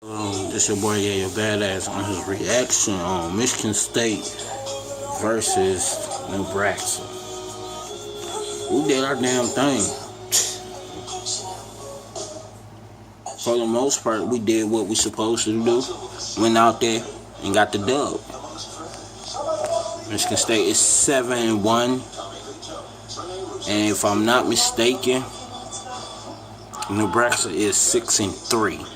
This your boy Yeah, your badass on his reaction on Michigan State versus Nebraska. We did our damn thing. For the most part, we did what we supposed to do. Went out there and got the dub. Michigan State is 7-1, and if I'm not mistaken, Nebraska is 6-3.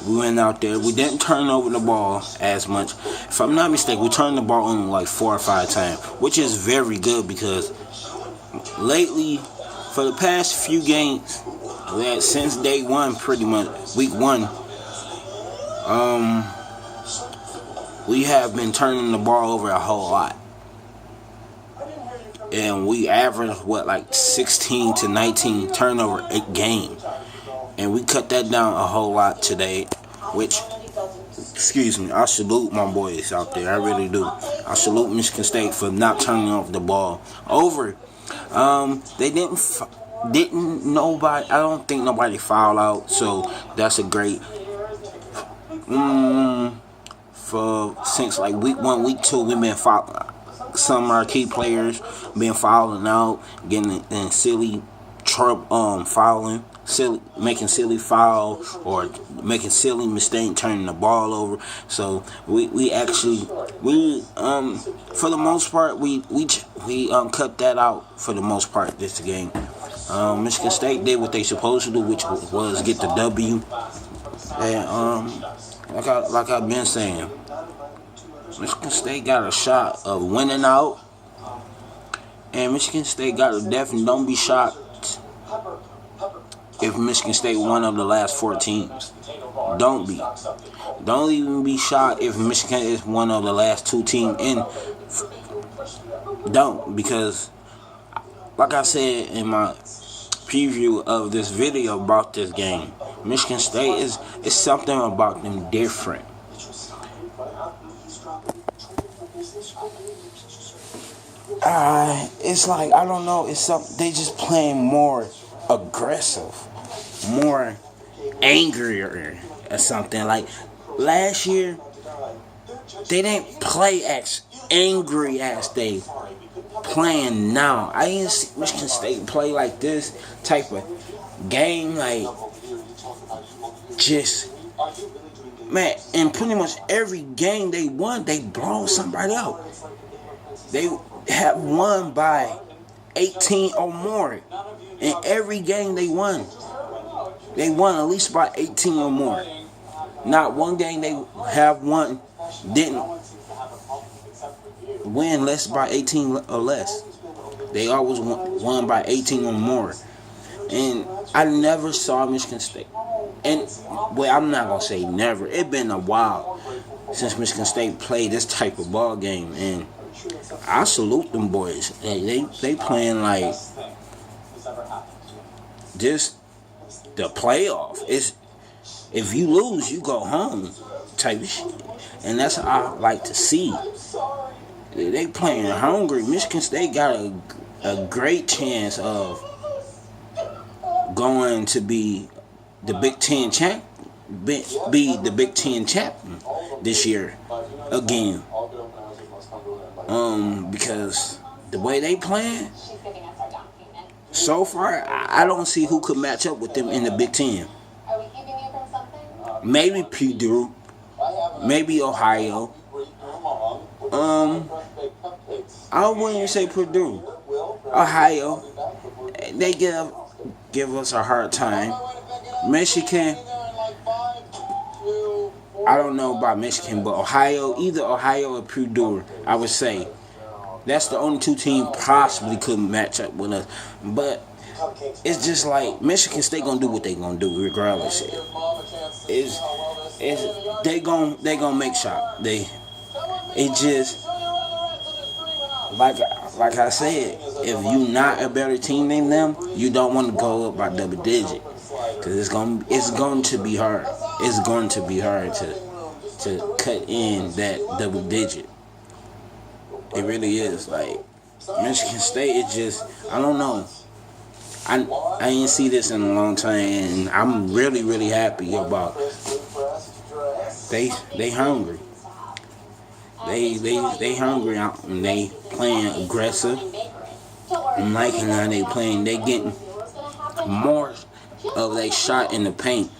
We went out there. We didn't turn over the ball as much. If I'm not mistaken, we turned the ball on like 4 or 5 times, which is very good because lately, for the past few games, since day one, pretty much week 1, we have been turning the ball over a whole lot, and we average like 16 to 19 turnover a game. And we cut that down a whole lot today, which, excuse me, I salute my boys out there. I really do. I salute Michigan State for not turning off the ball over. They didn't nobody. I don't think nobody fouled out, so that's a great. Since like week 1, week 2, we've been fouling. Some of our key players been fouling out, getting in silly fouling. Making silly foul or making silly mistake, turning the ball over. So we actually for the most part we cut that out for the most part this game. Michigan State did what they supposed to do, which was get the W. And like I've been saying, Michigan State got a shot of winning out, and Michigan State got to definitely don't be shocked if Michigan State one of the last 4 teams. Don't even be shocked if Michigan is one of the last 2 teams in. Don't, because like I said in my preview of this video about this game, Michigan State is something about them different. It's like, I don't know, it's something, they just playing more aggressive, more angrier or something. Like last year, they didn't play as angry as they playing now. I didn't see Michigan State play like this type of game, like just, man, and pretty much every game they won, they blown somebody out. They have won by 18 or more. In every game they won at least by 18 or more. Not one game they have won didn't win less by 18 or less. They always won by 18 or more. And I never saw Michigan State. And well, I'm not gonna say never. It's been a while since Michigan State played this type of ball game, and I salute them boys. They playing like just the playoff. It's if you lose, you go home type of shit, and that's what I like to see. They playing hungry. Michigan State got a great chance of going to be the Big Ten champ, be the Big Ten champion this year again. Because the way they playing so far, I don't see who could match up with them in the Big Ten. Maybe Purdue, maybe Ohio. I wouldn't say Purdue. Ohio, they give us a hard time. Michigan, I don't know about Michigan, but Ohio, either Ohio or Purdue, I would say. That's the only 2 teams possibly could match up with us. But it's just like Michigan State gonna do what they gonna do regardless. They gonna make shots. It just like I said, if you not a better team than them, you don't want to go up by double digit, because it's going to be hard. It's going to be hard to cut in that double digit. It really is. Like Michigan State, it just, I don't know. I ain't see this in a long time, and I'm really happy about They hungry. They hungry out and they playing aggressive. I'm liking how they playing. They getting more of they shot in the paint.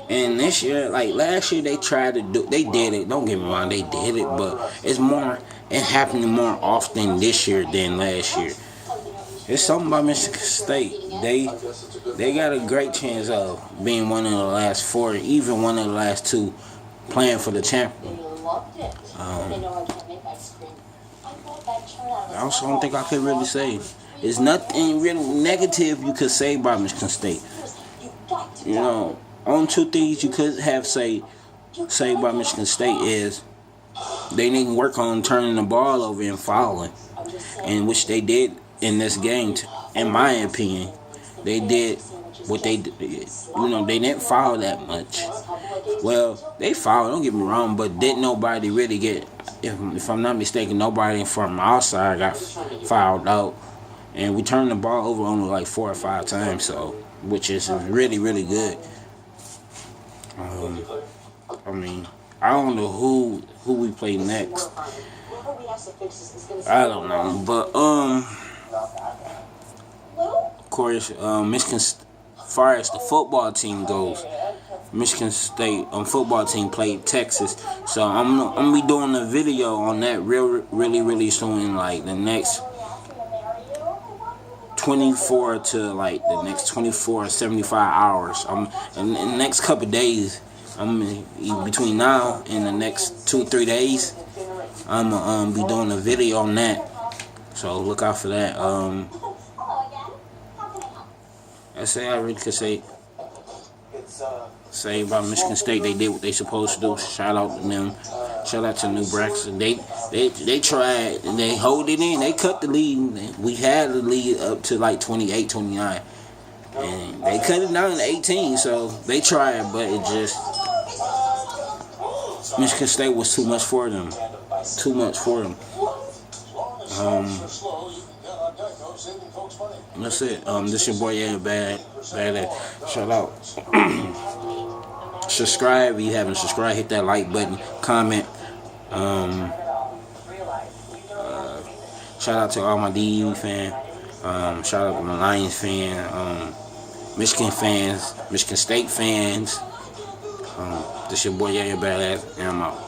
And this year, like last year, they did it. Don't get me wrong, they did it, but it's happening more often this year than last year. It's something about Michigan State. They got a great chance of being one of the last four, even one of the last two, playing for the champion. I also don't think I could really say there's nothing really negative you could say about Michigan State. You know, only two things you could have say about Michigan State is they need to work on turning the ball over and fouling, and which they did in this game. In my opinion, they did what they did. You know, they didn't foul that much. Well, they fouled, don't get me wrong, but didn't nobody really get, if I'm not mistaken, nobody from outside got fouled out. And we turned the ball over only like 4 or 5 times, so which is really, really good. I mean, I don't know who we play next. I don't know, but of course, Michigan, as far as the football team goes, Michigan State football team played Texas, so I'm gonna be doing a video on that really soon, in like the next 24 to like the next 24 or 75 hours. In the next couple days, between now and the next 2-3 days, I'm gonna be doing a video on that. So look out for that. I really could say about Michigan State. They did what they supposed to do. Shout out to them. Shout out to Nebraska. They tried and they hold it in. They cut the lead. We had the lead up to like 28, 29. And they cut it down to 18. So they tried, but it just, Michigan State was too much for them. Too much for them. That's it. This your boy, yeah, bad. Shout out. Subscribe if you haven't subscribed. Hit that like button. Comment. Shout out to all my DU fans. Shout out to my Lions fan. Michigan fans. Michigan State fans. This your boy, yeah, badass. And I'm out.